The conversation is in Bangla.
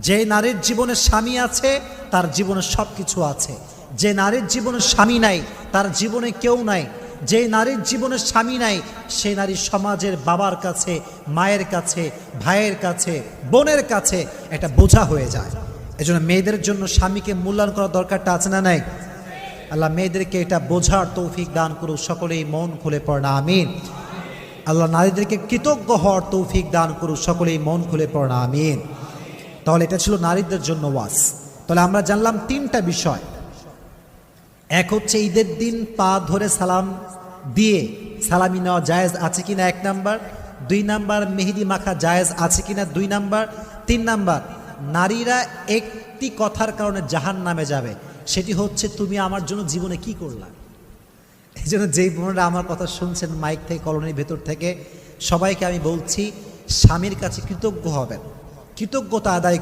যে নারীর জীবনে স্বামী আছে তার জীবনে সব কিছু আছে। যে নারীর জীবনে স্বামী নাই তার জীবনে কেউ নাই। যে নারীর জীবনে স্বামী নাই সেই নারী সমাজের বাবার কাছে, মায়ের কাছে, ভাইয়ের কাছে, বোনের কাছে একটা বোঝা হয়ে যায়। এজন্য মেয়েদের জন্য স্বামীকে মূল্যায়ন করার দরকারটা আছে না নাই? আল্লাহ মেয়েদেরকে এটা বোঝার তৌফিক দান করুক, সকলেই মন খুলে পড়ে না আমিন। আল্লাহ নারীদেরকে কৃতজ্ঞ হওয়ার তৌফিক দান করুক, সকলেই মন খুলে পড়ে না আমিন। তাহলে এটা ছিল নারীদের জন্য ওয়াজ। তাহলে আমরা জানলাম তিনটা বিষয়। এক হচ্ছে ঈদের দিন পা ধরে সালাম দিয়ে সালামি নেওয়া জায়েজ আছে কিনা, 1 নাম্বার। 2 নাম্বার, মেহেদি মাখা জায়েজ আছে কিনা, 2 নাম্বার। 3 নাম্বার, নারীরা একটি কথার কারণে জাহান্নামে যাবে, সেটি হচ্ছে তুমি আমার জন্য জীবনে কি করলা। এই জন্য যেই বোনেরা আমার কথা শুনছেন মাইক থেকে, কলোনির ভেতর থেকে, সবাইকে আমি বলছি স্বামীর কাছে কৃতজ্ঞ হবেন, কৃতজ্ঞতা আদায়